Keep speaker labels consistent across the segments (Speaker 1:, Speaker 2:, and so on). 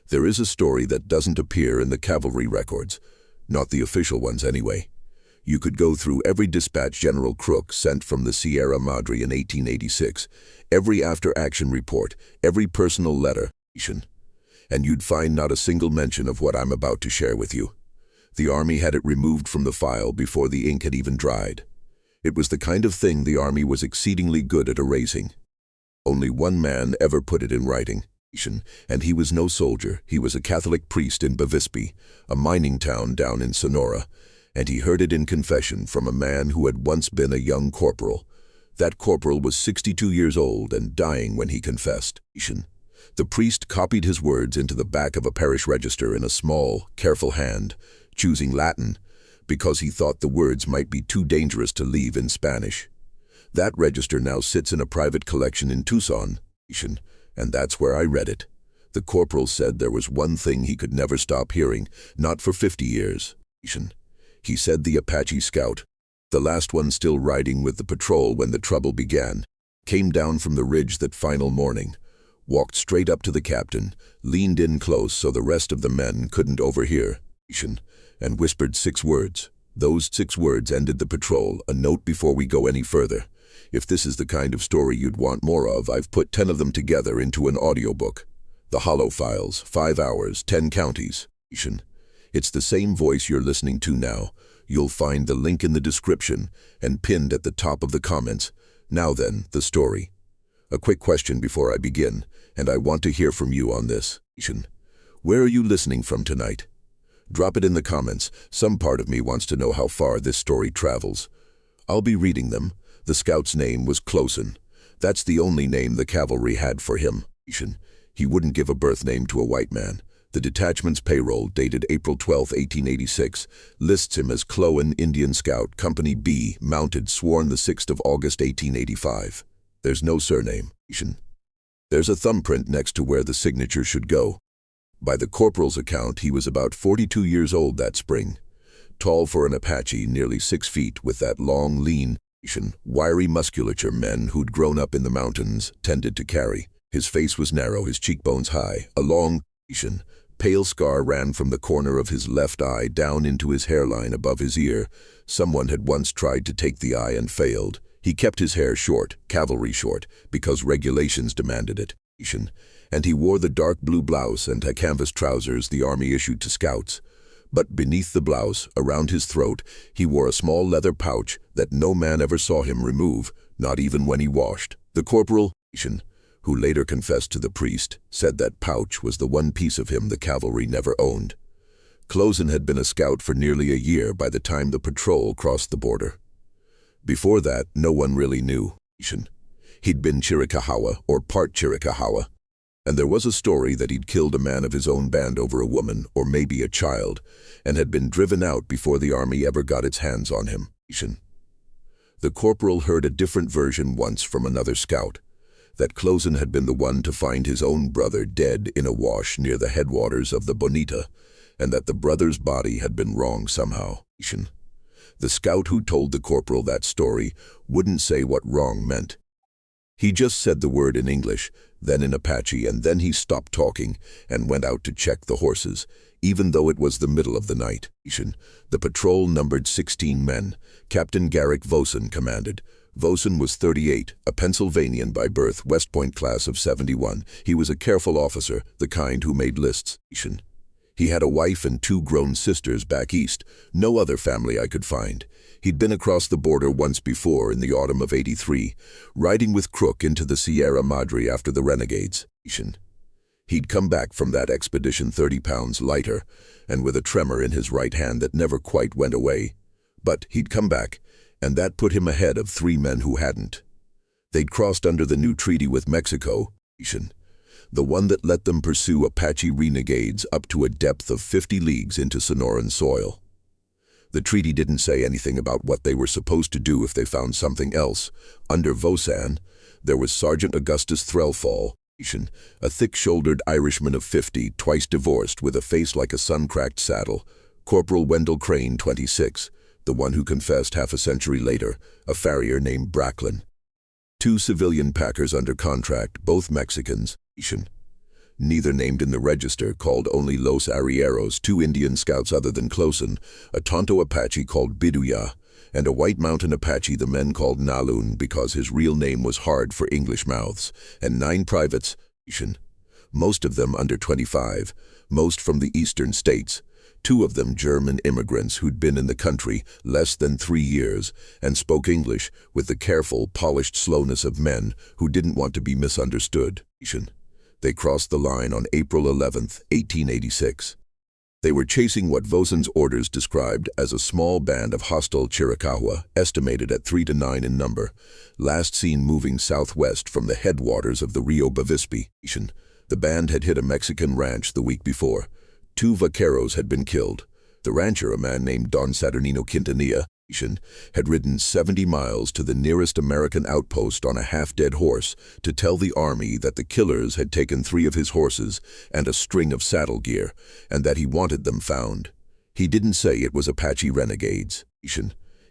Speaker 1: There is a story that doesn't appear in the cavalry records, not the official ones anyway. You could go through every dispatch General Crook sent from the Sierra Madre in 1886, every after-action report, every personal letter, and you'd find not a single mention of what I'm about to share with you. The Army had it removed from the file before the ink had even dried. It was the kind of thing the Army was exceedingly good at erasing. Only one man ever put it in writing, and he was no soldier. He was a Catholic priest in Bavispe, a mining town down in Sonora, and he heard it in confession from a man who had once been a young corporal. That corporal was 62 years old and dying when he confessed. The priest copied his words into the back of a parish register in a small, careful hand, choosing Latin, because he thought the words might be too dangerous to leave in Spanish. That register now sits in a private collection in Tucson, and that's where I read it. The corporal said there was one thing he could never stop hearing, not for 50 years. He said the Apache scout, the last one still riding with the patrol when the trouble began, came down from the ridge that final morning, walked straight up to the captain, leaned in close so the rest of the men couldn't overhear, and whispered 6 words. Those 6 words ended the patrol. A note before we go any further. If this is the kind of story you'd want more of, I've put 10 of them together into an audiobook. The Hollow Files, 5 hours, 10 counties. It's the same voice you're listening to now. You'll find the link in the description and pinned at the top of the comments. Now then, the story. A quick question before I begin, and I want to hear from you on this. Where are you listening from tonight? Drop it in the comments. Some part of me wants to know how far this story travels. I'll be reading them. The scout's name was Tucson. That's the only name the cavalry had for him. He wouldn't give a birth name to a white man. The detachment's payroll, dated April 12, 1886, lists him as Cloan Indian Scout, Company B, mounted, sworn the 6th of August, 1885. There's no surname. There's a thumbprint next to where the signature should go. By the corporal's account, he was about 42 years old that spring. Tall for an Apache, nearly 6 feet, with that long, lean, wiry musculature men who'd grown up in the mountains tended to carry. His face was narrow, his cheekbones high. A long, pale scar ran from the corner of his left eye down into his hairline above his ear. Someone had once tried to take the eye and failed. He kept his hair short, cavalry short, because regulations demanded it. And he wore the dark blue blouse and canvas trousers the Army issued to scouts. But beneath the blouse, around his throat, he wore a small leather pouch that no man ever saw him remove, not even when he washed. The corporal, who later confessed to the priest, said that pouch was the one piece of him the cavalry never owned. Tucson had been a scout for nearly a year by the time the patrol crossed the border. Before that, no one really knew. He'd been Chiricahua, or part Chiricahua, and there was a story that he'd killed a man of his own band over a woman, or maybe a child, and had been driven out before the Army ever got its hands on him. The corporal heard a different version once from another scout, that Tucson had been the one to find his own brother dead in a wash near the headwaters of the Bonita, and that the brother's body had been wrong somehow. The scout who told the corporal that story wouldn't say what wrong meant. He just said the word in English, then in Apache, and then he stopped talking and went out to check the horses, even though it was the middle of the night. The patrol numbered 16 men. Captain Garrick Vosen commanded. Vosen was 38, a Pennsylvanian by birth, West Point class of 71. He was a careful officer, the kind who made lists. He had a wife and 2 grown sisters back east, no other family I could find. He'd been across the border once before in the autumn of '83, riding with Crook into the Sierra Madre after the renegades. He'd come back from that expedition 30 pounds lighter, and with a tremor in his right hand that never quite went away. But he'd come back, and that put him ahead of 3 men who hadn't. They'd crossed under the new treaty with Mexico, the one that let them pursue Apache renegades up to a depth of 50 leagues into Sonoran soil. The treaty didn't say anything about what they were supposed to do if they found something else. Under Vosan, there was Sergeant Augustus Threlfall, a thick-shouldered Irishman of 50, twice divorced, with a face like a sun-cracked saddle. Corporal Wendell Crane, 26, the one who confessed half a century later, a farrier named Bracklin. 2 civilian packers under contract, both Mexicans. neither named in the register, called only Los Arrieros, 2 Indian scouts other than Closen, a Tonto Apache called Biduya, and a White Mountain Apache the men called Nalun because his real name was hard for English mouths, and 9 privates, most of them under 25, most from the eastern states, 2 of them German immigrants who'd been in the country less than 3 years and spoke English with the careful, polished slowness of men who didn't want to be misunderstood. They crossed the line on April 11, 1886. They were chasing what Vosen's orders described as a small band of hostile Chiricahua, estimated at 3 to 9 in number, last seen moving southwest from the headwaters of the Rio Bavispe. The band had hit a Mexican ranch the week before. 2 vaqueros had been killed. The rancher, a man named Don Saturnino Quintanilla, had ridden 70 miles to the nearest American outpost on a half-dead horse to tell the army that the killers had taken 3 of his horses and a string of saddle gear, and that he wanted them found. He didn't say it was Apache renegades.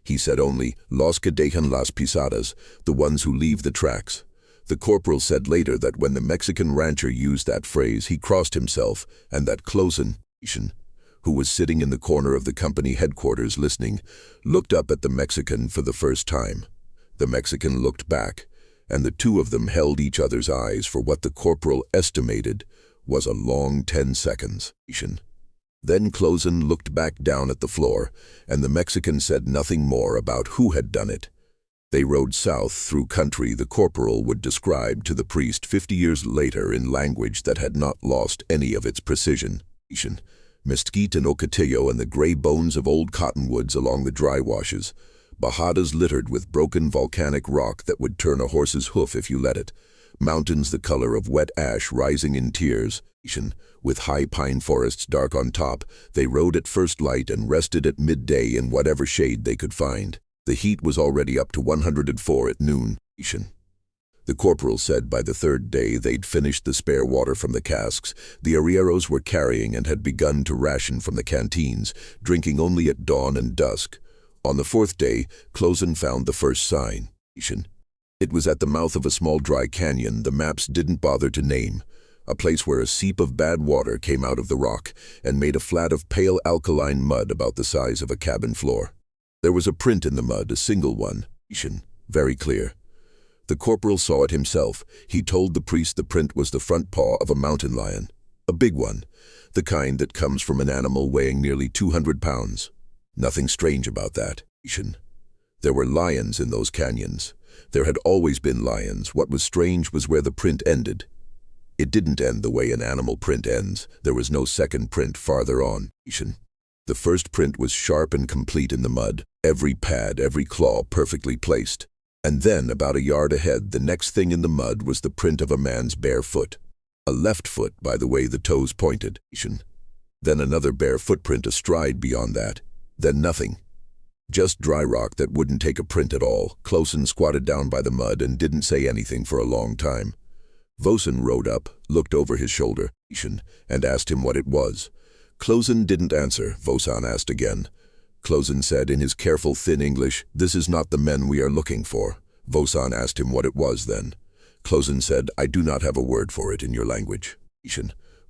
Speaker 1: He said only, "Los que dejan las pisadas," the ones who leave the tracks. The corporal said later that when the Mexican rancher used that phrase, he crossed himself, and that Closen, who was sitting in the corner of the company headquarters listening, looked up at the Mexican for the first time. The Mexican looked back, and the 2 of them held each other's eyes for what the corporal estimated was a long 10 seconds. Then Closen looked back down at the floor, and the Mexican said nothing more about who had done it. They rode south through country the corporal would describe to the priest 50 years later in language that had not lost any of its precision. Mesquite and Ocotillo and the gray bones of old cottonwoods along the dry washes, bajadas littered with broken volcanic rock that would turn a horse's hoof if you let it, mountains the color of wet ash rising in tiers, with high pine forests dark on top. They rode at first light and rested at midday in whatever shade they could find. The heat was already up to 104 at noon. The corporal said by the 3rd day they'd finished the spare water from the casks the arrieros were carrying and had begun to ration from the canteens, drinking only at dawn and dusk. On the 4th day, Closen found the first sign. It was at the mouth of a small dry canyon the maps didn't bother to name, a place where a seep of bad water came out of the rock and made a flat of pale alkaline mud about the size of a cabin floor. There was a print in the mud, a single one, very clear. The corporal saw it himself. He told the priest the print was the front paw of a mountain lion, a big one, the kind that comes from an animal weighing nearly 200 pounds. Nothing strange about that. There were lions in those canyons. There had always been lions. What was strange was where the print ended. It didn't end the way an animal print ends. There was no second print farther on. The first print was sharp and complete in the mud, every pad, every claw perfectly placed. And then, about a yard ahead, the next thing in the mud was the print of a man's bare foot. A left foot, by the way the toes pointed. Then another bare footprint astride beyond that. Then nothing. Just dry rock that wouldn't take a print at all. Closen squatted down by the mud and didn't say anything for a long time. Vosen rode up, looked over his shoulder, and asked him what it was. Closen didn't answer. Vosen asked again. Closen said in his careful, thin English, "This is not the men we are looking for." Vosen asked him what it was then. Closen said, "I do not have a word for it in your language."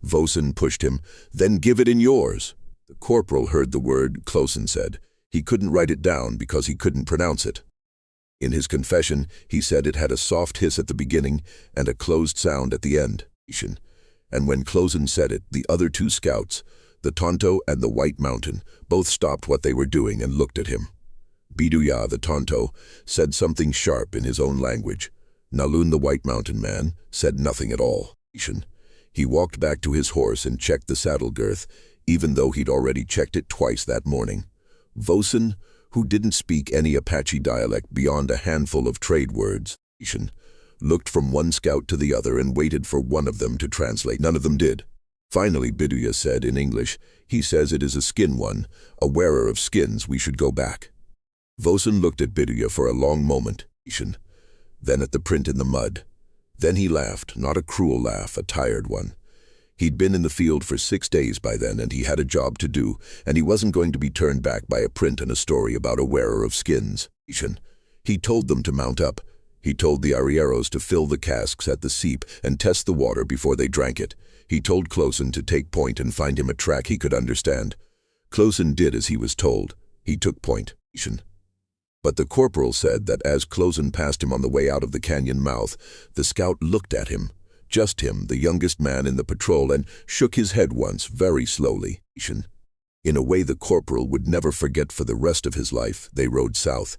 Speaker 1: Vosen pushed him, "Then give it in yours." The corporal heard the word, Closen said. He couldn't write it down because he couldn't pronounce it. In his confession, he said it had a soft hiss at the beginning and a closed sound at the end. And when Closen said it, the other 2 scouts, the Tonto and the White Mountain, both stopped what they were doing and looked at him. Biduya, the Tonto, said something sharp in his own language. Nalun, the White Mountain man, said nothing at all. He walked back to his horse and checked the saddle girth, even though he'd already checked it twice that morning. Vosen, who didn't speak any Apache dialect beyond a handful of trade words, looked from one scout to the other and waited for one of them to translate. None of them did. Finally, Biduya said in English, "He says it is a skin one, a wearer of skins. We should go back." Vosen looked at Biduya for a long moment, then at the print in the mud. Then he laughed, not a cruel laugh, a tired one. He'd been in the field for 6 days by then, and he had a job to do, and he wasn't going to be turned back by a print and a story about a wearer of skins. He told them to mount up. He told the arrieros to fill the casks at the seep and test the water before they drank it. He told Closen to take point and find him a track he could understand. Closen did as he was told. He took point. But the corporal said that as Closen passed him on the way out of the canyon mouth, the scout looked at him, just him, the youngest man in the patrol, and shook his head once, very slowly. In a way the corporal would never forget for the rest of his life. They rode south.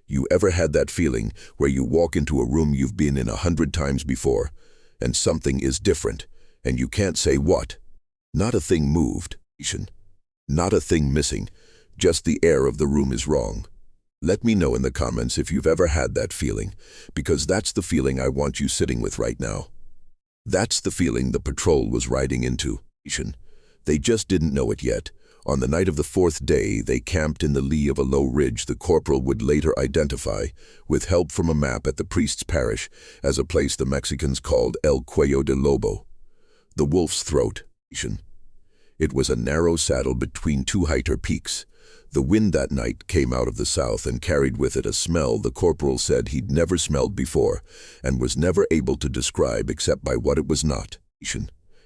Speaker 1: You ever had that feeling where you walk into a room you've been in 100 times before, and something is different, and you can't say what? Not a thing moved. Not a thing missing. Just the air of the room is wrong. Let me know in the comments if you've ever had that feeling, because that's the feeling I want you sitting with right now. That's the feeling the patrol was riding into. They just didn't know it yet. On the night of the 4th day, they camped in the lee of a low ridge the corporal would later identify, with help from a map at the priest's parish, as a place the Mexicans called El Cuello de Lobo, the wolf's throat. It was a narrow saddle between two heighter peaks. The wind that night came out of the south and carried with it a smell the corporal said he'd never smelled before, and was never able to describe except by what it was not.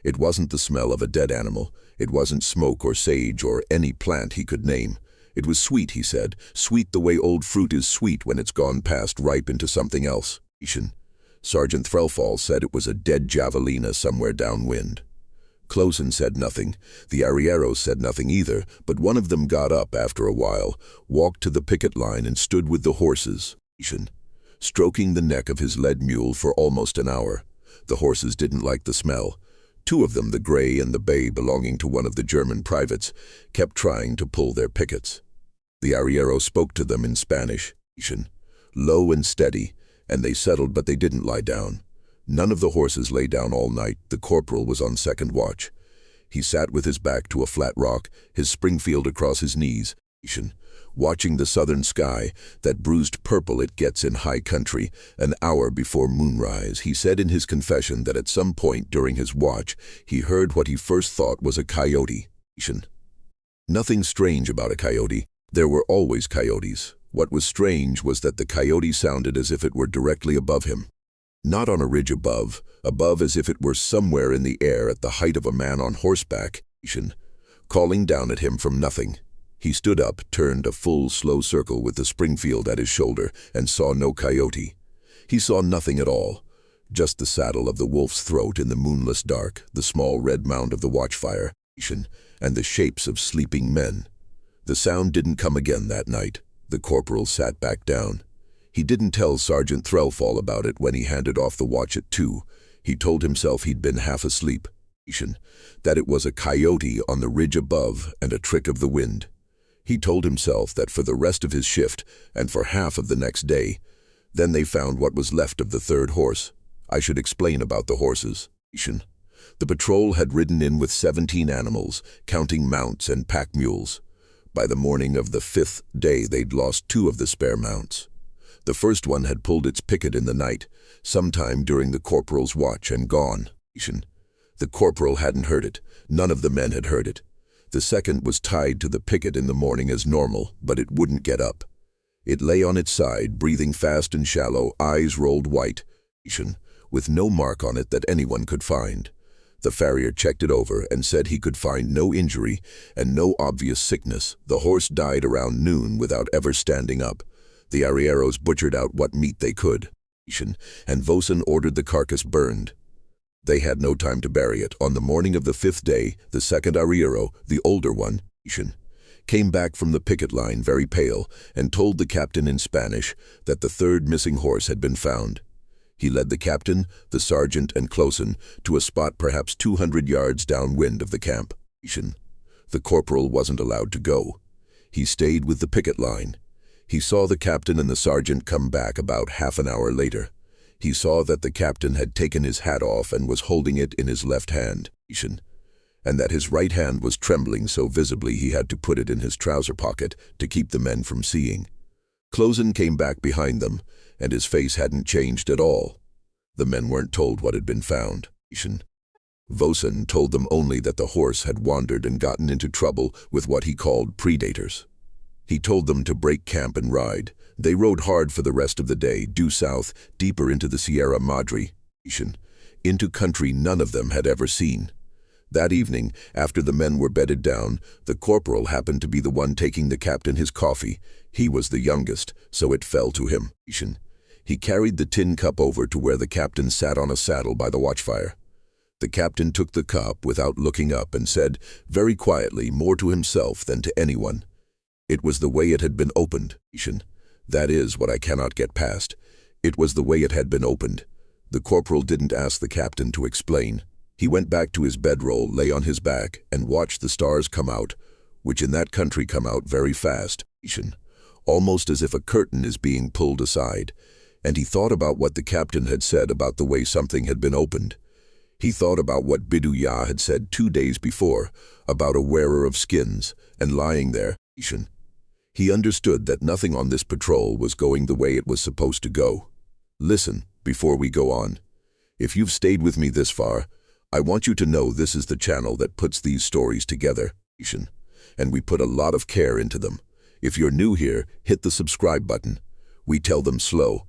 Speaker 1: It wasn't the smell of a dead animal. It wasn't smoke or sage or any plant he could name. It was sweet, he said, sweet the way old fruit is sweet when it's gone past ripe into something else. Sergeant Threlfall said it was a dead javelina somewhere downwind. Closen said nothing. The arrieros said nothing either, but one of them got up after a while, walked to the picket line and stood with the horses, stroking the neck of his led mule for almost an hour. The horses didn't like the smell. 2 of them, the gray and the bay belonging to one of the German privates, kept trying to pull their pickets. The arriero spoke to them in Spanish, low and steady, and they settled, but they didn't lie down. None of the horses lay down all night. The corporal was on second watch. He sat with his back to a flat rock, his Springfield across his knees, watching the southern sky, that bruised purple it gets in high country, an hour before moonrise. He said in his confession that at some point during his watch, he heard what he first thought was a coyote. Nothing strange about a coyote. There were always coyotes. What was strange was that the coyote sounded as if it were directly above him. Not on a ridge above as if it were somewhere in the air at the height of a man on horseback, calling down at him from nothing. He stood up, turned a full, slow circle with the Springfield at his shoulder, and saw no coyote. He saw nothing at all, just the saddle of the wolf's throat in the moonless dark, the small red mound of the watchfire, and the shapes of sleeping men. The sound didn't come again that night. The corporal sat back down. He didn't tell Sergeant Threlfall about it when he handed off the watch at 2. He told himself he'd been half asleep, that it was a coyote on the ridge above and a trick of the wind. He told himself that for the rest of his shift and for half of the next day. Then they found what was left of the 3rd horse. I should explain about the horses. The patrol had ridden in with 17 animals, counting mounts and pack mules. By the morning of the 5th day, they'd lost 2 of the spare mounts. The first one had pulled its picket in the night, sometime during the corporal's watch, and gone. The corporal hadn't heard it. None of the men had heard it. The second was tied to the picket in the morning as normal, but it wouldn't get up. It lay on its side, breathing fast and shallow, eyes rolled white, with no mark on it that anyone could find. The farrier checked it over and said he could find no injury and no obvious sickness. The horse died around noon without ever standing up. The arrieros butchered out what meat they could, and Vosen ordered the carcass burned. They had no time to bury it. On the morning of the 5th day, the second arriero, the older one, came back from the picket line very pale and told the captain in Spanish that the 3rd missing horse had been found. He led the captain, the sergeant, and Closen to a spot perhaps 200 yards downwind of the camp. The corporal wasn't allowed to go. He stayed with the picket line. He saw the captain and the sergeant come back about half an hour later. He saw that the captain had taken his hat off and was holding it in his left hand, and that his right hand was trembling so visibly he had to put it in his trouser pocket to keep the men from seeing. Closen came back behind them, and his face hadn't changed at all. The men weren't told what had been found. Vosen told them only that the horse had wandered and gotten into trouble with what he called predators. He told them to break camp and ride. They rode hard for the rest of the day, due south, deeper into the Sierra Madre, into country none of them had ever seen. That evening, after the men were bedded down, the corporal happened to be the one taking the captain his coffee. He was the youngest, so it fell to him. He carried the tin cup over to where the captain sat on a saddle by the watchfire. The captain took the cup without looking up and said, very quietly, more to himself than to anyone, "It was the way it had been opened. That is what I cannot get past. It was the way it had been opened." The corporal didn't ask the captain to explain. He went back to his bedroll, lay on his back, and watched the stars come out, which in that country come out very fast, almost as if a curtain is being pulled aside. And he thought about what the captain had said about the way something had been opened. He thought about what Biduya had said 2 days before, about a wearer of skins, and lying there. He understood that nothing on this patrol was going the way it was supposed to go. Listen, before we go on. If you've stayed with me this far, I want you to know this is the channel that puts these stories together, and we put a lot of care into them. If you're new here, hit the subscribe button. We tell them slow,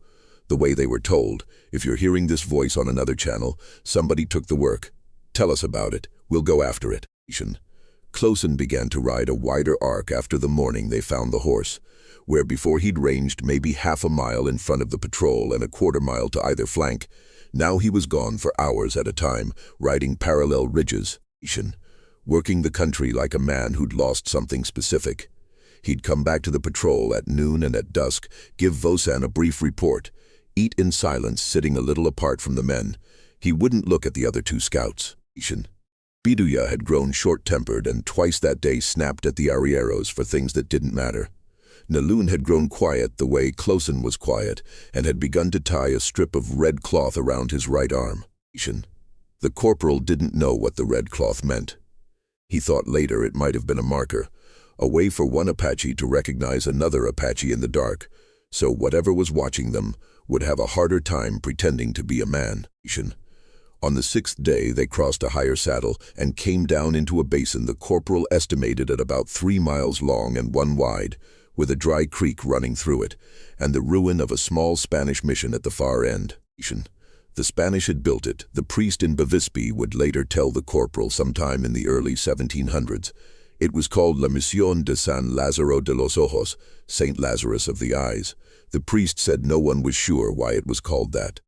Speaker 1: the way they were told. If you're hearing this voice on another channel, somebody took the work. Tell us about it. We'll go after it. Tucson began to ride a wider arc after the morning they found the horse, where before he'd ranged maybe half a mile in front of the patrol and a quarter mile to either flank. Now he was gone for hours at a time, riding parallel ridges, working the country like a man who'd lost something specific. He'd come back to the patrol at noon and at dusk, give Vosan a brief report, eat in silence, sitting a little apart from the men. He wouldn't look at the other 2 scouts. Biduya had grown short-tempered and twice that day snapped at the arrieros for things that didn't matter. Naloon had grown quiet the way Tucson was quiet and had begun to tie a strip of red cloth around his right arm. The corporal didn't know what the red cloth meant. He thought later it might have been a marker, a way for one Apache to recognize another Apache in the dark, so whatever was watching them would have a harder time pretending to be a man. On the 6th day, they crossed a higher saddle and came down into a basin the corporal estimated at about 3 miles long and 1 wide, with a dry creek running through it, and the ruin of a small Spanish mission at the far end. The Spanish had built it. The priest in Bavispe would later tell the corporal sometime in the early 1700s. It was called La Misión de San Lázaro de los Ojos, Saint Lazarus of the Eyes. The priest said no one was sure why it was called that.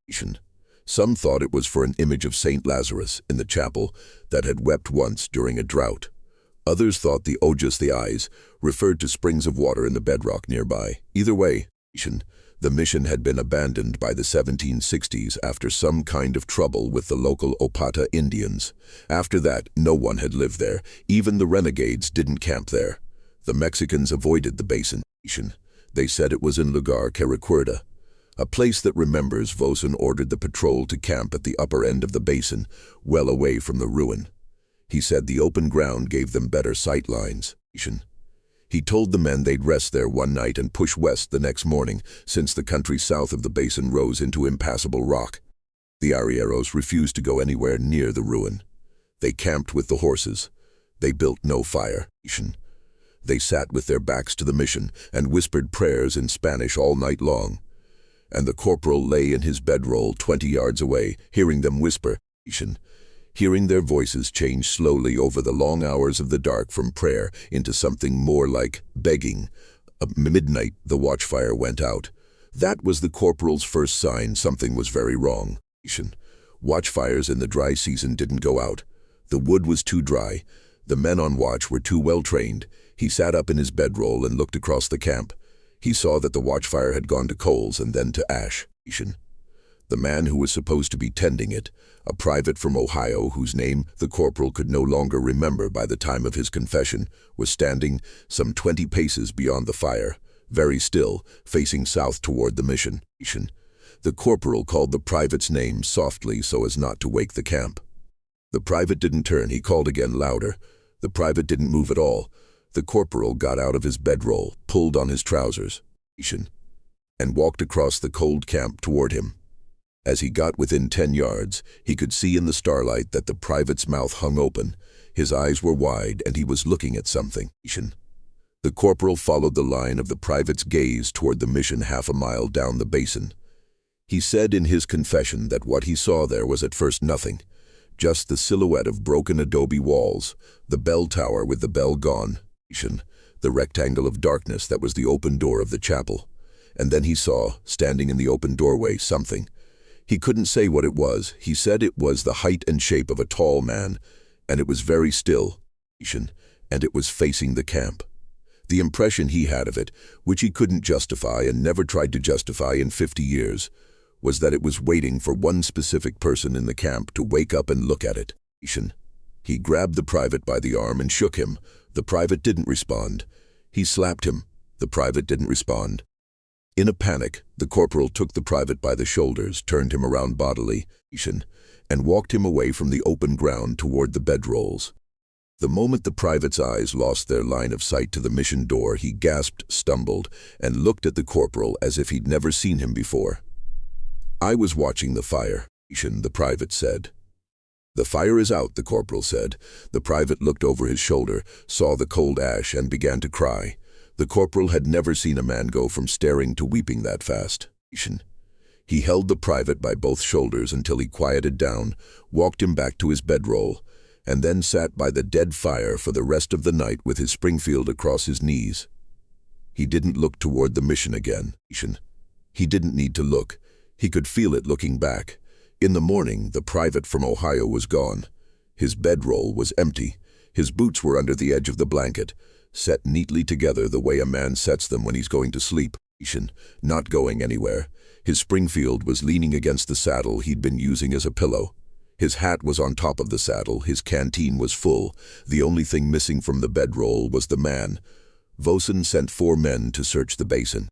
Speaker 1: Some thought it was for an image of Saint Lazarus in the chapel that had wept once during a drought. Others thought the Ojos, the eyes, referred to springs of water in the bedrock nearby. Either way, the mission had been abandoned by the 1760s after some kind of trouble with the local Opata Indians. After that, no one had lived there. Even the renegades didn't camp there. The Mexicans avoided the basin. They said it was in lugar que recuerda, a place that remembers. Vosan ordered the patrol to camp at the upper end of the basin, well away from the ruin. He said the open ground gave them better sight lines. He told the men they'd rest there one night and push west the next morning, since the country south of the basin rose into impassable rock. The arrieros refused to go anywhere near the ruin. They camped with the horses. They built no fire. They sat with their backs to the mission and whispered prayers in Spanish all night long. And the corporal lay in his bedroll 20 yards away, hearing them whisper, hearing their voices change slowly over the long hours of the dark from prayer into something more like begging. At midnight, the watchfire went out. That was the corporal's first sign something was very wrong. Watchfires in the dry season didn't go out. The wood was too dry. The men on watch were too well trained. He sat up in his bedroll and looked across the camp. He saw that the watchfire had gone to coals and then to ash. The man who was supposed to be tending it, a private from Ohio whose name the corporal could no longer remember by the time of his confession, was standing some 20 paces beyond the fire, very still, facing south toward the mission. The corporal called the private's name softly so as not to wake the camp. The private didn't turn. He called again, louder. The private didn't move at all. The corporal got out of his bedroll, pulled on his trousers, and walked across the cold camp toward him. As he got within 10 yards, he could see in the starlight that the private's mouth hung open. His eyes were wide and he was looking at something. The corporal followed the line of the private's gaze toward the mission half a mile down the basin. He said in his confession that what he saw there was at first nothing, Just the silhouette of broken adobe walls, the bell tower with the bell gone, the rectangle of darkness that was the open door of the chapel. And then he saw, standing in the open doorway, something. He couldn't say what it was. He said it was the height and shape of a tall man, and it was very still, and it was facing the camp. The impression he had of it, which he couldn't justify and never tried to justify in 50 years, was that it was waiting for one specific person in the camp to wake up and look at it. He grabbed the private by the arm and shook him. The private didn't respond. He slapped him. The private didn't respond. In a panic, the corporal took the private by the shoulders, turned him around bodily, and walked him away from the open ground toward the bedrolls. The moment the private's eyes lost their line of sight to the mission door, he gasped, stumbled, and looked at the corporal as if he'd never seen him before. "I was watching the fire," the private said. "The fire is out," the corporal said. The private looked over his shoulder, saw the cold ash, and began to cry. The corporal had never seen a man go from staring to weeping that fast. He held the private by both shoulders until he quieted down, walked him back to his bedroll, and then sat by the dead fire for the rest of the night with his Springfield across his knees. He didn't look toward the mission again. He didn't need to look. He could feel it looking back. In the morning, the private from Ohio was gone. His bedroll was empty. His boots were under the edge of the blanket, set neatly together the way a man sets them when he's going to sleep, not going anywhere. His Springfield was leaning against the saddle he'd been using as a pillow. His hat was on top of the saddle, his canteen was full. The only thing missing from the bedroll was the man. Vosen sent 4 men to search the basin.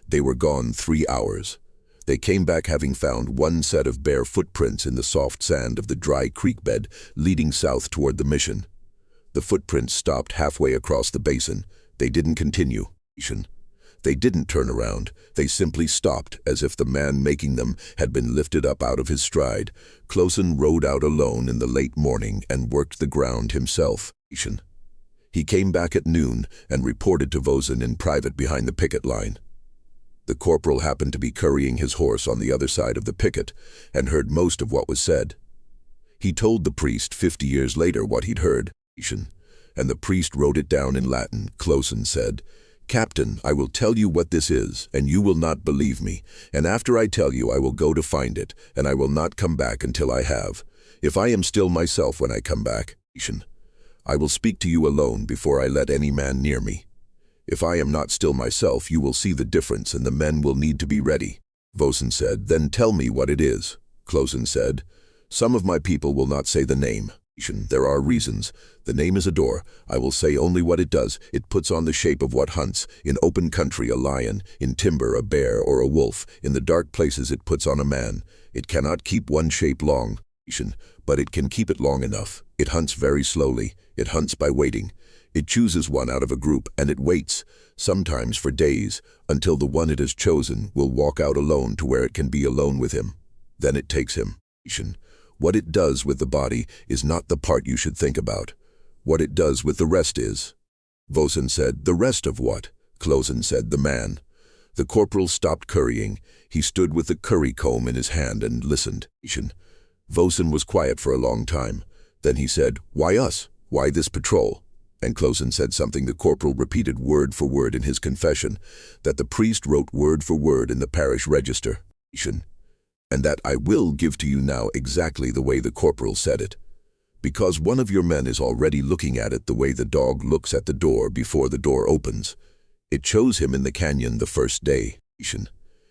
Speaker 1: They were gone 3 hours. They came back having found one set of bare footprints in the soft sand of the dry creek bed leading south toward the mission. The footprints stopped halfway across the basin. They didn't continue. They didn't turn around. They simply stopped, as if the man making them had been lifted up out of his stride. Clausen rode out alone in the late morning and worked the ground himself. He came back at noon and reported to Vosen in private behind the picket line. The corporal happened to be currying his horse on the other side of the picket and heard most of what was said. He told the priest 50 years later what he'd heard, and the priest wrote it down in Latin. Clausen said, "Captain, I will tell you what this is, and you will not believe me, and after I tell you I will go to find it, and I will not come back until I have. If I am still myself when I come back, I will speak to you alone before I let any man near me. If I am not still myself, you will see the difference, and the men will need to be ready." Vosen said, "Then tell me what it is." Clausen said, "Some of my people will not say the name. There are reasons. The name is a door. I will say only what it does. It puts on the shape of what hunts. In open country, a lion. In timber, a bear or a wolf. In the dark places, it puts on a man. It cannot keep one shape long, but it can keep it long enough. It hunts very slowly. It hunts by waiting. It chooses one out of a group, and it waits, sometimes for days, until the one it has chosen will walk out alone to where it can be alone with him. Then it takes him. What it does with the body is not the part you should think about. What it does with the rest is." Vosen said, "The rest of what?" Clausen said, "The man." The corporal stopped currying. He stood with the curry comb in his hand and listened. Vosen was quiet for a long time. Then he said, "Why us? Why this patrol?" And Clausen said something the corporal repeated word for word in his confession, that the priest wrote word for word in the parish register, and that I will give to you now exactly the way the corporal said it. Because one of your men is already looking at it the way the dog looks at the door before the door opens. It chose him in the canyon the first day.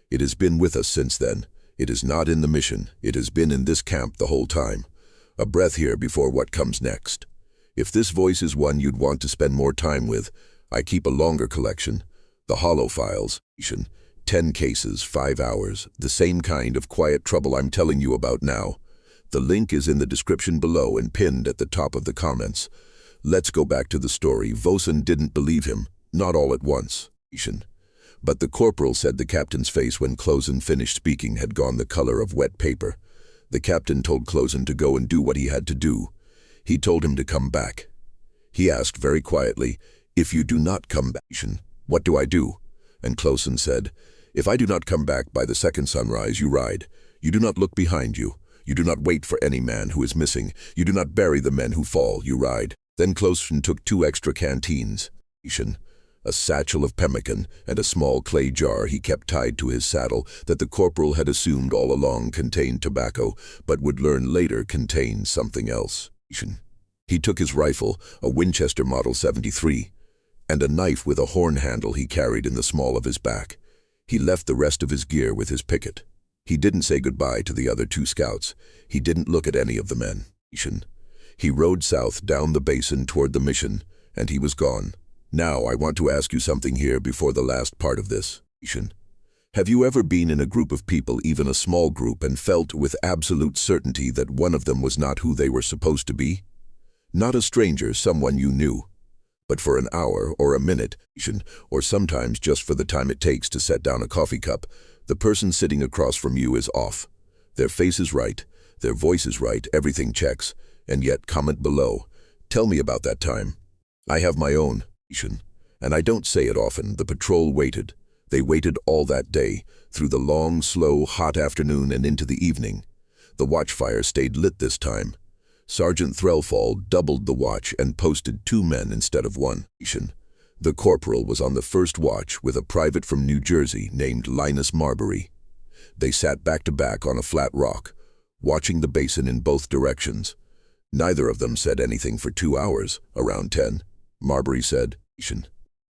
Speaker 1: It has been with us since then. It is not in the mission. It has been in this camp the whole time. A breath here before what comes next. If this voice is one you'd want to spend more time with, I keep a longer collection. The hollow files. 10 cases, 5 hours, the same kind of quiet trouble I'm telling you about now. The link is in the description below and pinned at the top of the comments. Let's go back to the story. Vosen didn't believe him, not all at once. But the corporal said the captain's face when Clausen finished speaking had gone the color of wet paper. The captain told Clausen to go and do what he had to do. He told him to come back. He asked very quietly, "If you do not come back, what do I do?" And Clausen said, "If I do not come back by the second sunrise, you ride. You do not look behind you. You do not wait for any man who is missing. You do not bury the men who fall. You ride. Then Closen took 2 extra canteens, a satchel of pemmican, and a small clay jar he kept tied to his saddle that the corporal had assumed all along contained tobacco, but would learn later contained something else. He took his rifle, a Winchester Model 73, and a knife with a horn handle he carried in the small of his back. He left the rest of his gear with his picket. He didn't say goodbye to the other 2 scouts. He didn't look at any of the men. He rode south down the basin toward the mission, and he was gone. Now I want to ask you something here before the last part of this. Have you ever been in a group of people, even a small group, and felt with absolute certainty that one of them was not who they were supposed to be? Not a stranger, someone you knew. But for an hour or a minute, or sometimes just for the time it takes to set down a coffee cup, the person sitting across from you is off. Their face is right, their voice is right, everything checks, and yet comment below. Tell me about that time. I have my own, and I don't say it often. The patrol waited. They waited all that day, through the long, slow, hot afternoon and into the evening. The watchfire stayed lit this time. Sergeant Threlfall doubled the watch and posted 2 men instead of 1. The corporal was on the first watch with a private from New Jersey named Linus Marbury. They sat back to back on a flat rock, watching the basin in both directions. Neither of them said anything for 2 hours. Around 10, Marbury said,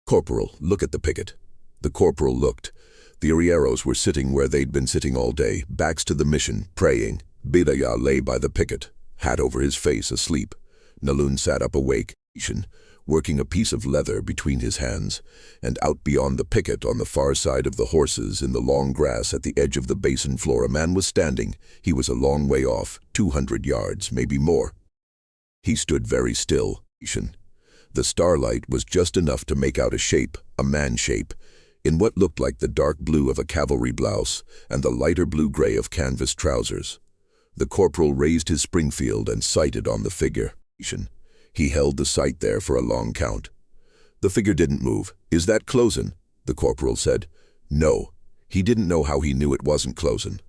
Speaker 1: "Corporal, look at the picket." The corporal looked. The arrieros were sitting where they'd been sitting all day, backs to the mission, praying. Bidaya lay by the picket, hat over his face, asleep. Nalun sat up awake, working a piece of leather between his hands, and out beyond the picket on the far side of the horses in the long grass at the edge of the basin floor a man was standing. He was a long way off, 200 yards, maybe more. He stood very still. The starlight was just enough to make out a shape, a man shape, in what looked like the dark blue of a cavalry blouse and the lighter blue-gray of canvas trousers. The corporal raised his Springfield and sighted on the figure. He held the sight there for a long count. The figure didn't move. "Is that Closen?" the corporal said. No. He didn't know how he knew it wasn't Closen.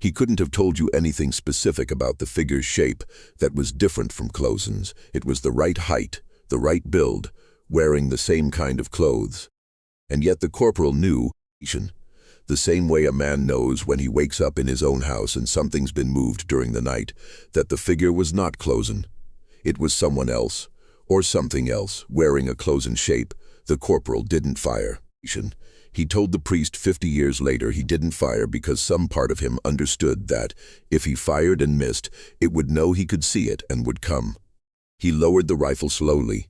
Speaker 1: He couldn't have told you anything specific about the figure's shape that was different from Closen's. It was the right height, the right build, wearing the same kind of clothes. And yet the corporal knew, the same way a man knows when he wakes up in his own house and something's been moved during the night, that the figure was not Closen. It was someone else, or something else, wearing a Closen shape. The corporal didn't fire. He told the priest 50 years later he didn't fire because some part of him understood that, if he fired and missed, it would know he could see it and would come. He lowered the rifle slowly.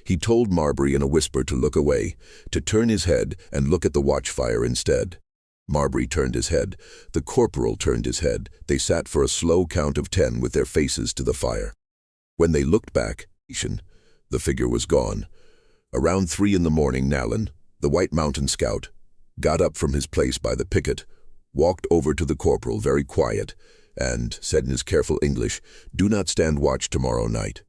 Speaker 1: He told Marbury in a whisper to look away, to turn his head and look at the watchfire instead. Marbury turned his head. The corporal turned his head. They sat for a slow count of 10 with their faces to the fire. When they looked back, the figure was gone. Around 3 in the morning, Nalin, the White Mountain Scout, got up from his place by the picket, walked over to the corporal, very quiet, and said in his careful English, "Do not stand watch tomorrow night.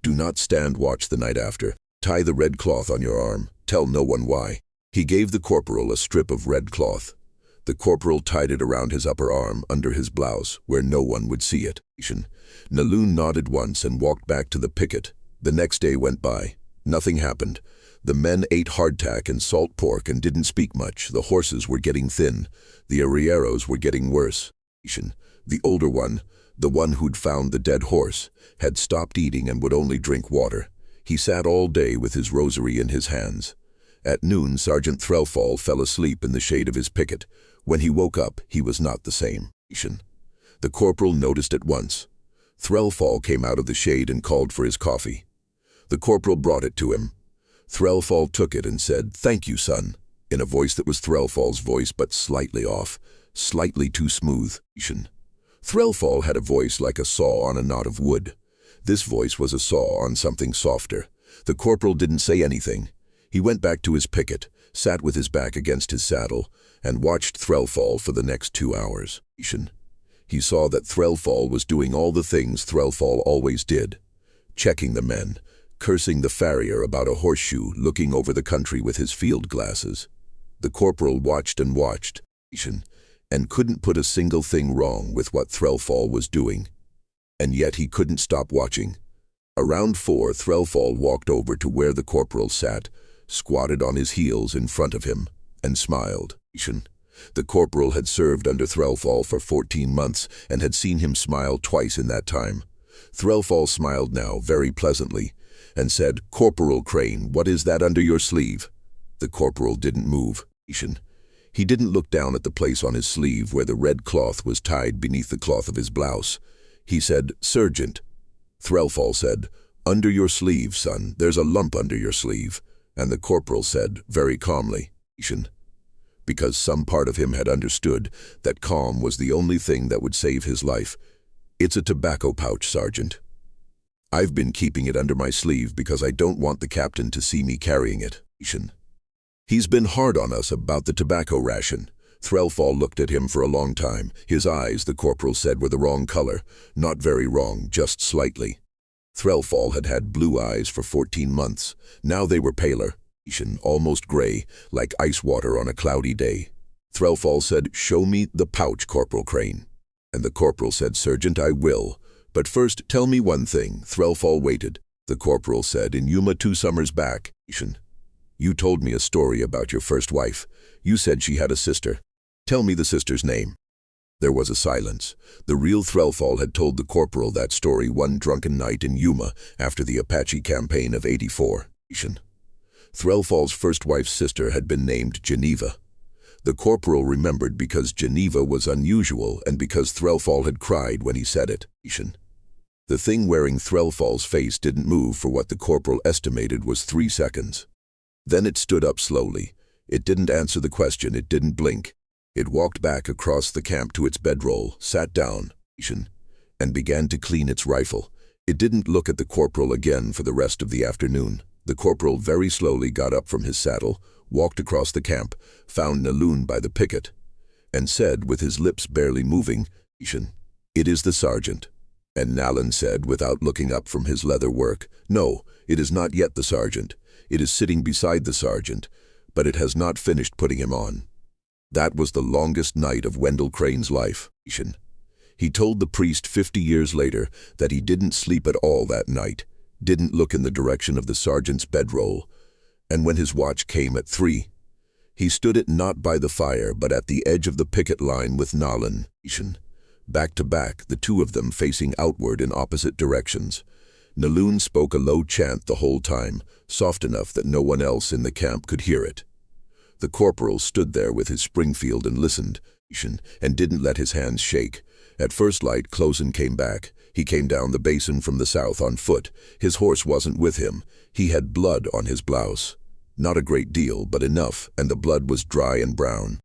Speaker 1: Do not stand watch the night after. Tie the red cloth on your arm. Tell no one why." He gave the corporal a strip of red cloth. The corporal tied it around his upper arm, under his blouse, where no one would see it. Nalun nodded once and walked back to the picket. The next day went by. Nothing happened. The men ate hardtack and salt pork and didn't speak much. The horses were getting thin. The arrieros were getting worse. The older one, the one who'd found the dead horse, had stopped eating and would only drink water. He sat all day with his rosary in his hands. At noon, Sergeant Threlfall fell asleep in the shade of his picket. When he woke up, he was not the same. The corporal noticed at once. Threlfall came out of the shade and called for his coffee. The corporal brought it to him. Threlfall took it and said, "Thank you, son," in a voice that was Threlfall's voice but slightly off, slightly too smooth. Threlfall had a voice like a saw on a knot of wood. This voice was a saw on something softer. The corporal didn't say anything. He went back to his picket, sat with his back against his saddle, and watched Threlfall for the next 2 hours. He saw that Threlfall was doing all the things Threlfall always did. Checking the men, cursing the farrier about a horseshoe, looking over the country with his field glasses. The corporal watched and watched, and couldn't put a single thing wrong with what Threlfall was doing. And yet he couldn't stop watching. Around 4, Threlfall walked over to where the corporal sat, squatted on his heels in front of him, and smiled. The corporal had served under Threlfall for 14 months and had seen him smile twice in that time. Threlfall smiled now very pleasantly and said, "Corporal Crane, what is that under your sleeve?" The corporal didn't move. He didn't look down at the place on his sleeve where the red cloth was tied beneath the cloth of his blouse. He said, "Sergeant." Threlfall said, "Under your sleeve, son, there's a lump under your sleeve." And the corporal said, very calmly, because some part of him had understood that calm was the only thing that would save his life, "It's a tobacco pouch, Sergeant. I've been keeping it under my sleeve because I don't want the captain to see me carrying it." He's been hard on us about the tobacco ration. Threlfall looked at him for a long time. His eyes, the corporal said, were the wrong color. Not very wrong, just slightly. Threlfall had had blue eyes for 14 months. Now they were paler, almost gray, like ice water on a cloudy day. Threlfall said, "Show me the pouch, Corporal Crane." And the corporal said, "Sergeant, I will. But first, tell me one thing." Threlfall waited. The corporal said, "In Yuma 2 summers back, you told me a story about your first wife. You said she had a sister. Tell me the sister's name." There was a silence. The real Threlfall had told the corporal that story one drunken night in Yuma after the Apache campaign of '84. Threlfall's first wife's sister had been named Geneva. The corporal remembered because Geneva was unusual and because Threlfall had cried when he said it. The thing wearing Threlfall's face didn't move for what the corporal estimated was 3 seconds. Then it stood up slowly. It didn't answer the question, it didn't blink. It walked back across the camp to its bedroll, sat down, and began to clean its rifle. It didn't look at the corporal again for the rest of the afternoon. The corporal very slowly got up from his saddle, walked across the camp, found Naloon by the picket, and said, with his lips barely moving, "It is the sergeant." And Nalin said, without looking up from his leather work, "No, it is not yet the sergeant. It is sitting beside the sergeant, but it has not finished putting him on." That was the longest night of Wendell Crane's life. He told the priest 50 years later that he didn't sleep at all that night, didn't look in the direction of the sergeant's bedroll, and when his watch came at 3, he stood it not by the fire but at the edge of the picket line with Nalin, back to back, the two of them facing outward in opposite directions. Naloon spoke a low chant the whole time, soft enough that no one else in the camp could hear it. The corporal stood there with his Springfield and listened, and didn't let his hands shake. At first light, Closen came back. He came down the basin from the south on foot. His horse wasn't with him. He had blood on his blouse. Not a great deal, but enough, and the blood was dry and brown.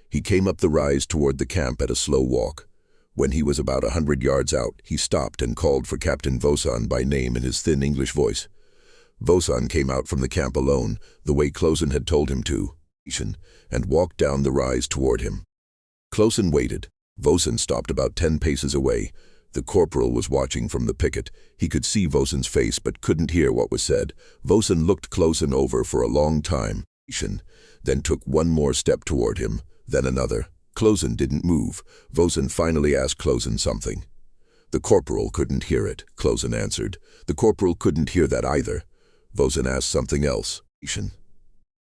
Speaker 1: He came up the rise toward the camp at a slow walk. When he was about 100 yards out, he stopped and called for Captain Vosan by name in his thin English voice. Vosan came out from the camp alone, the way Closen had told him to, and walked down the rise toward him. Closen waited. Vosan stopped about 10 paces away. The corporal was watching from the picket. He could see Vosan's face but couldn't hear what was said. Vosan looked Closen over for a long time, then took one more step toward him, then another. Closen didn't move. Vosan finally asked Closen something. The corporal couldn't hear it, Closen answered. The corporal couldn't hear that either. Vosan asked something else.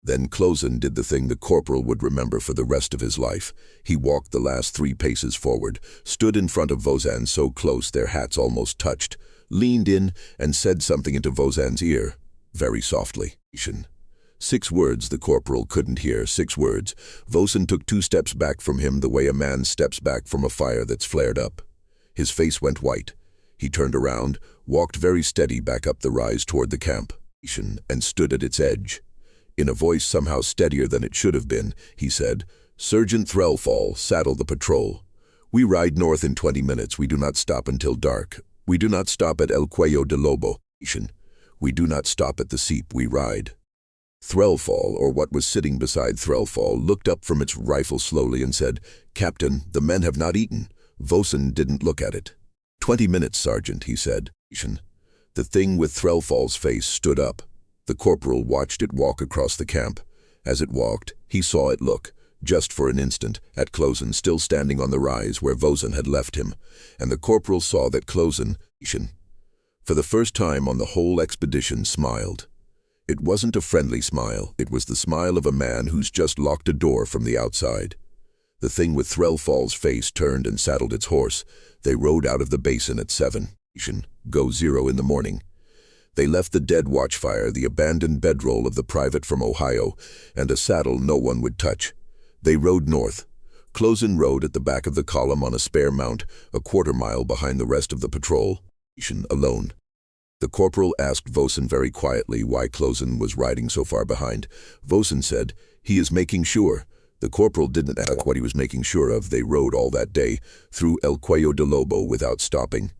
Speaker 1: Then Closen did the thing the corporal would remember for the rest of his life. He walked the last 3 paces forward, stood in front of Vosan so close their hats almost touched, leaned in and said something into Vosan's ear, very softly. 6 words the corporal couldn't hear, 6 words. Vosan took 2 steps back from him the way a man steps back from a fire that's flared up. His face went white. He turned around, walked very steady back up the rise toward the camp, and stood at its edge. In a voice somehow steadier than it should have been, he said, "Sergeant Threlfall, saddle the patrol. We ride north in 20 minutes. We do not stop until dark. We do not stop at El Cuello de Lobo. We do not stop at the Seep. We ride." Threlfall, or what was sitting beside Threlfall, looked up from its rifle slowly and said, "Captain, the men have not eaten." Vosan didn't look at it. 20 minutes, Sergeant, he said. The thing with Threlfall's face stood up. The corporal watched it walk across the camp. As it walked, he saw it look. just for an instant, at Closen still standing on the rise where Vosen had left him, and the corporal saw that Closen, for the first time on the whole expedition, smiled. It wasn't a friendly smile, it was the smile of a man who's just locked a door from the outside. The thing with Threlfall's face turned and saddled its horse. They rode out of the basin at 7, go 0 in the morning. They left the dead watchfire, the abandoned bedroll of the private from Ohio, and a saddle no one would touch. They rode north. Closen rode at the back of the column on a spare mount, a quarter-mile behind the rest of the patrol, alone. The corporal asked Vosen very quietly why Closen was riding so far behind. Vosen said, "He is making sure." The corporal didn't ask what he was making sure of. They rode all that day, through El Cuello de Lobo without stopping,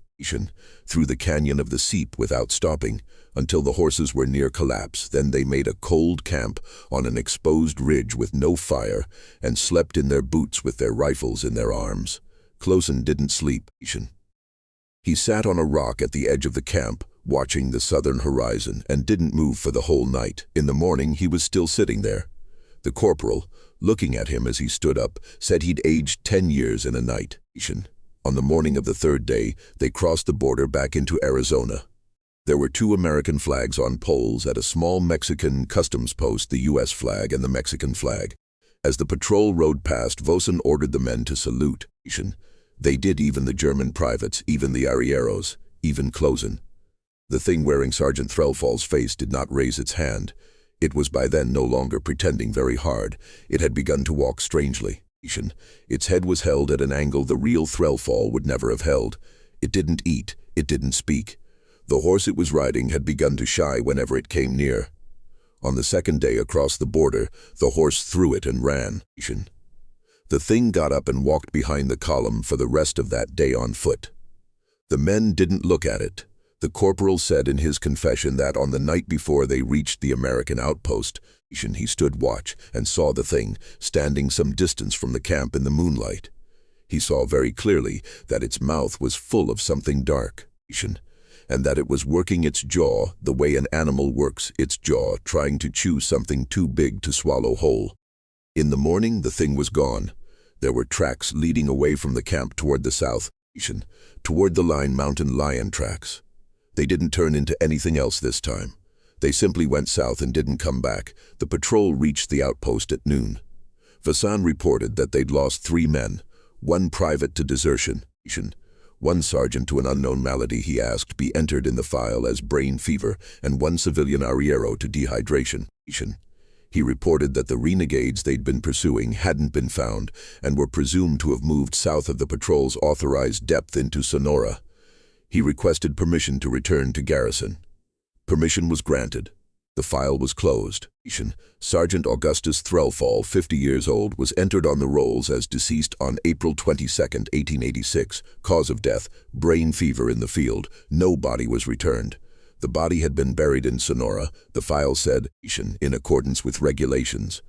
Speaker 1: through the canyon of the Seep without stopping, until the horses were near collapse. Then they made a cold camp on an exposed ridge with no fire, and slept in their boots with their rifles in their arms. Closen didn't sleep. He sat on a rock at the edge of the camp, watching the southern horizon, and didn't move for the whole night. In the morning he was still sitting there. The corporal, looking at him as he stood up, said he'd aged 10 years in a night. On the morning of the third day, they crossed the border back into Arizona. There were 2 American flags on poles at a small Mexican customs post, the U.S. flag and the Mexican flag. As the patrol rode past, Vosen ordered the men to salute. They did, even the German privates, even the arrieros, even Closen. The thing wearing Sergeant Threlfall's face did not raise its hand. It was by then no longer pretending very hard. It had begun to walk strangely. Its head was held at an angle the real Threlfall would never have held. It didn't eat. It didn't speak. The horse it was riding had begun to shy whenever it came near. On the second day across the border, the horse threw it and ran. The thing got up and walked behind the column for the rest of that day on foot. The men didn't look at it. The corporal said in his confession that on the night before they reached the American outpost, he stood watch and saw the thing standing some distance from the camp in the moonlight. He saw very clearly that its mouth was full of something dark, and that it was working its jaw the way an animal works its jaw, trying to chew something too big to swallow whole. In the morning, the thing was gone. There were tracks leading away from the camp toward the south, toward the line mountain lion tracks. They didn't turn into anything else this time. They simply went south and didn't come back. The patrol reached the outpost at noon. Vosen reported that they'd lost 3 men, 1 private to desertion, 1 sergeant to an unknown malady he asked be entered in the file as brain fever, and 1 civilian arriero to dehydration. He reported that the renegades they'd been pursuing hadn't been found and were presumed to have moved south of the patrol's authorized depth into Sonora. He requested permission to return to garrison. Permission was granted. The file was closed. Sergeant Augustus Threlfall, 50 years old, was entered on the rolls as deceased on April 22, 1886. Cause of death, brain fever in the field. No body was returned. The body had been buried in Sonora, the file said, in accordance with regulations.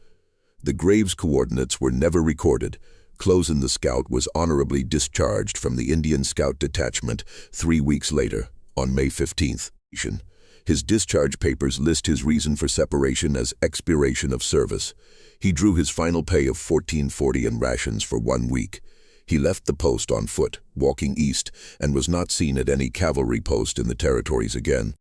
Speaker 1: The grave's coordinates were never recorded. Closen the scout was honorably discharged from the Indian Scout Detachment 3 weeks later, on May 15th. His discharge papers list his reason for separation as expiration of service. He drew his final pay of $14.40 and rations for 1 week. He left the post on foot, walking east, and was not seen at any cavalry post in the territories again.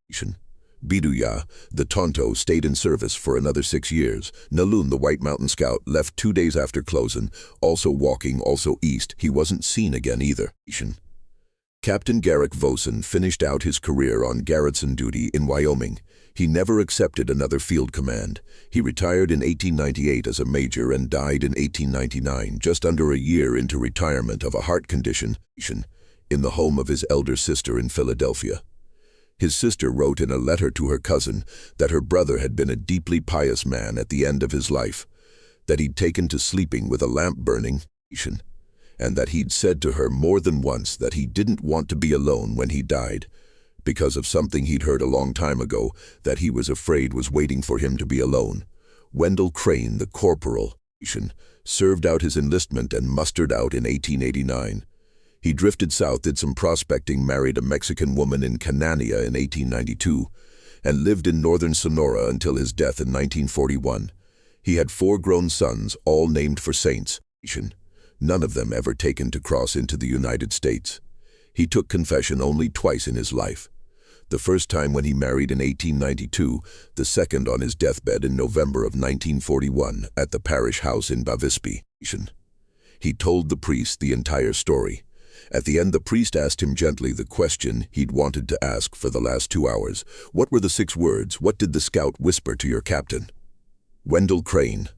Speaker 1: Biduya, the Tonto, stayed in service for another 6 years. Nalun, the White Mountain Scout, left 2 days after Closen, also walking, also east. He wasn't seen again either. Captain Garrick Vosen finished out his career on garrison duty in Wyoming. He never accepted another field command. He retired in 1898 as a major and died in 1899, just under a year into retirement of a heart condition, in the home of his elder sister in Philadelphia. His sister wrote in a letter to her cousin that her brother had been a deeply pious man at the end of his life, that he'd taken to sleeping with a lamp burning, and that he'd said to her more than once that he didn't want to be alone when he died, because of something he'd heard a long time ago that he was afraid was waiting for him to be alone. Wendell Crane, the corporal, served out his enlistment and mustered out in 1889. He drifted south, did some prospecting, married a Mexican woman in Canania in 1892, and lived in northern Sonora until his death in 1941. He had 4 grown sons, all named for saints, none of them ever taken to cross into the United States. He took confession only twice in his life. The first time when he married in 1892, the second on his deathbed in November of 1941 at the parish house in Bavispe. He told the priest the entire story. At the end, the priest asked him gently the question he'd wanted to ask for the last 2 hours. What were the 6 words? What did the scout whisper to your captain? Wendell Crane,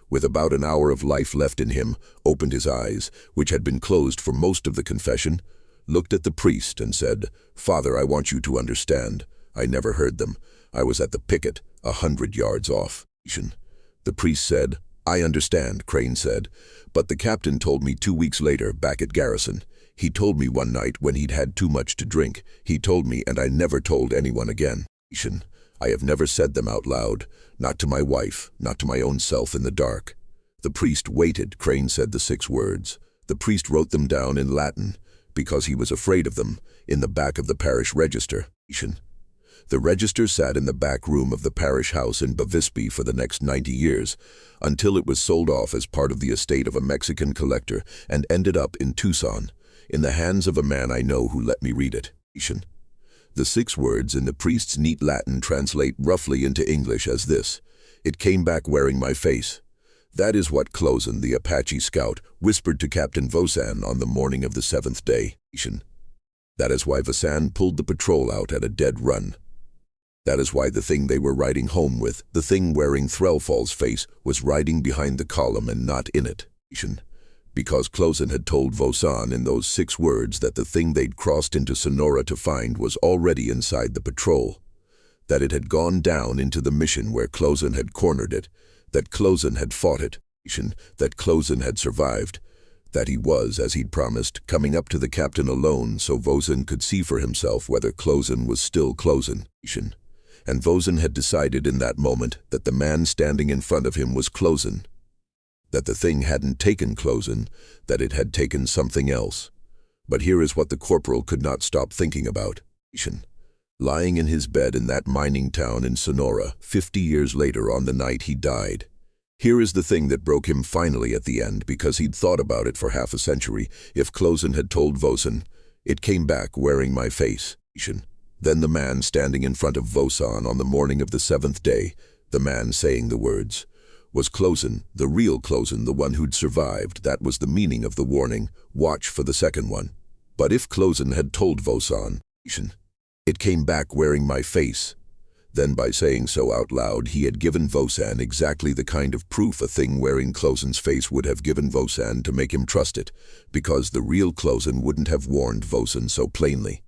Speaker 1: with about an hour of life left in him, opened his eyes, which had been closed for most of the confession, looked at the priest and said, "Father, I want you to understand. I never heard them. I was at the picket, 100 yards off." The priest said, "I understand," Crane said, "but the captain told me 2 weeks later back at Garrison. He told me one night when he'd had too much to drink. He told me, and I never told anyone again. I have never said them out loud, not to my wife, not to my own self in the dark." The priest waited. Crane said the 6 words. The priest wrote them down in Latin, because he was afraid of them, in the back of the parish register. The register sat in the back room of the parish house in Bavispe for the next 90 years, until it was sold off as part of the estate of a Mexican collector and ended up in Tucson, in the hands of a man I know who let me read it. The 6 words in the priest's neat Latin translate roughly into English as this: "It came back wearing my face." That is what Closen, the Apache scout, whispered to Captain Vosan on the morning of the 7th day. That is why Vosan pulled the patrol out at a dead run. That is why the thing they were riding home with, the thing wearing Threlfall's face, was riding behind the column and not in it. Because Closen had told Vosan in those 6 words that the thing they'd crossed into Sonora to find was already inside the patrol. That it had gone down into the mission where Closen had cornered it, that Closen had fought it, that Closen had survived, that he was, as he'd promised, coming up to the captain alone so Vosan could see for himself whether Closen was still Closen. And Vosan had decided in that moment that the man standing in front of him was Closen, that the thing hadn't taken Closen, that it had taken something else. But here is what the corporal could not stop thinking about. Lying in his bed in that mining town in Sonora, 50 years later on the night he died. Here is the thing that broke him finally at the end, because he'd thought about it for half a century. If Closen had told Vosan, "It came back wearing my face," then the man standing in front of Vosan on the morning of the 7th day, the man saying the words, was Closen, the real Closen, the one who'd survived. That was the meaning of the warning, watch for the second one. But if Closen had told Vosan, "It came back wearing my face," then by saying so out loud he had given Vosan exactly the kind of proof a thing wearing Closen's face would have given Vosan to make him trust it, because the real Closen wouldn't have warned Vosan so plainly.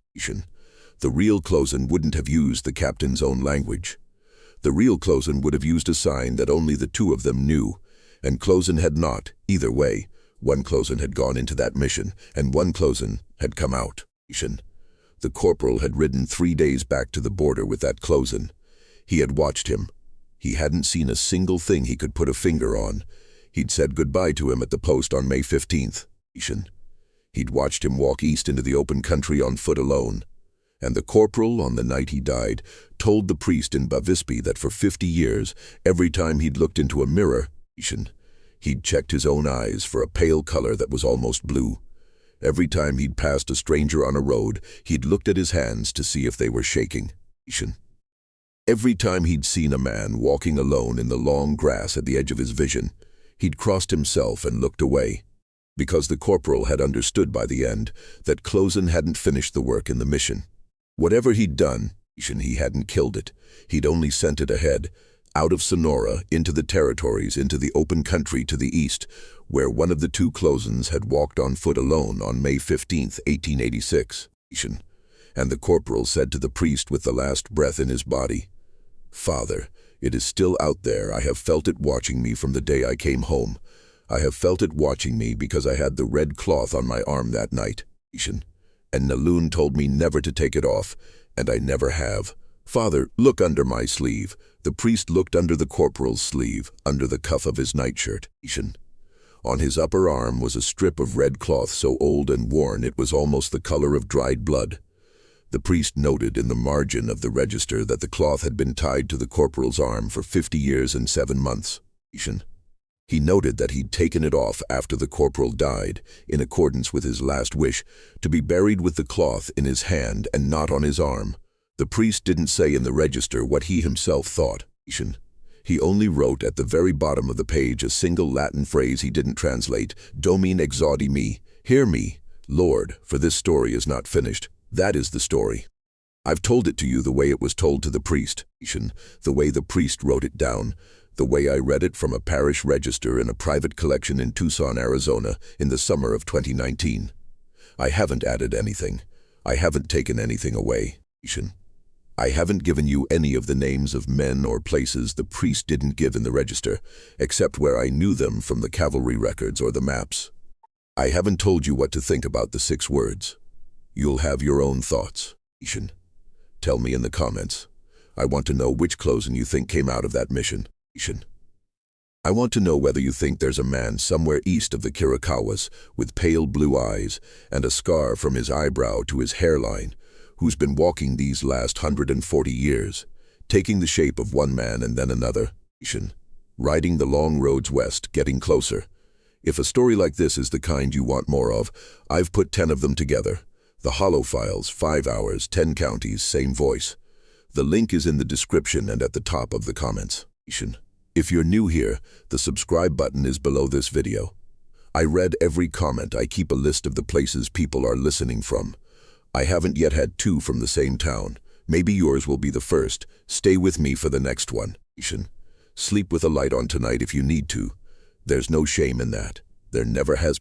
Speaker 1: The real Closen wouldn't have used the captain's own language. The real Closen would have used a sign that only the 2 of them knew, and Closen had not. Either way, one Closen had gone into that mission, and one Closen had come out. The corporal had ridden 3 days back to the border with that Closen. He had watched him. He hadn't seen a single thing he could put a finger on. He'd said goodbye to him at the post on May 15th. He'd watched him walk east into the open country on foot alone. And the corporal, on the night he died, told the priest in Bavispe that for 50 years, every time he'd looked into a mirror, he'd checked his own eyes for a pale color that was almost blue. Every time he'd passed a stranger on a road, he'd looked at his hands to see if they were shaking. Every time he'd seen a man walking alone in the long grass at the edge of his vision, he'd crossed himself and looked away, because the corporal had understood by the end that Closen hadn't finished the work in the mission. Whatever he'd done, he hadn't killed it. He'd only sent it ahead, out of Sonora, into the territories, into the open country to the east, where one of the 2 Closens had walked on foot alone on May 15th, 1886. And the corporal said to the priest with the last breath in his body, "Father, it is still out there. I have felt it watching me from the day I came home. I have felt it watching me because I had the red cloth on my arm that night. And Naloon told me never to take it off, and I never have. Father, look under my sleeve." The priest looked under the corporal's sleeve, under the cuff of his nightshirt. On his upper arm was a strip of red cloth so old and worn it was almost the color of dried blood. The priest noted in the margin of the register that the cloth had been tied to the corporal's arm for 50 years and 7 months. He noted that he'd taken it off after the corporal died, in accordance with his last wish, to be buried with the cloth in his hand and not on his arm. The priest didn't say in the register what he himself thought. He only wrote at the very bottom of the page a single Latin phrase he didn't translate, Domine exaudi me, hear me, Lord, for this story is not finished. That is the story. I've told it to you the way it was told to the priest, the way the priest wrote it down, the way I read it from a parish register in a private collection in Tucson, Arizona, in the summer of 2019. I haven't added anything. I haven't taken anything away. I haven't given you any of the names of men or places the priest didn't give in the register, except where I knew them from the cavalry records or the maps. I haven't told you what to think about the 6 words. You'll have your own thoughts. Tell me in the comments. I want to know which closing you think came out of that mission. I want to know whether you think there's a man somewhere east of the Kirikawas with pale blue eyes and a scar from his eyebrow to his hairline, who's been walking these last 140 years, taking the shape of one man and then another, riding the long roads west, getting closer. If a story like this is the kind you want more of, I've put 10 of them together. The Hollow Files, 5 hours, 10 counties, same voice. The link is in the description and at the top of the comments. If you're new here, the subscribe button is below this video. I read every comment. I keep a list of the places people are listening from. I haven't yet had 2 from the same town. Maybe yours will be the first. Stay with me for the next one. Sleep with a light on tonight if you need to. There's no shame in that. There never has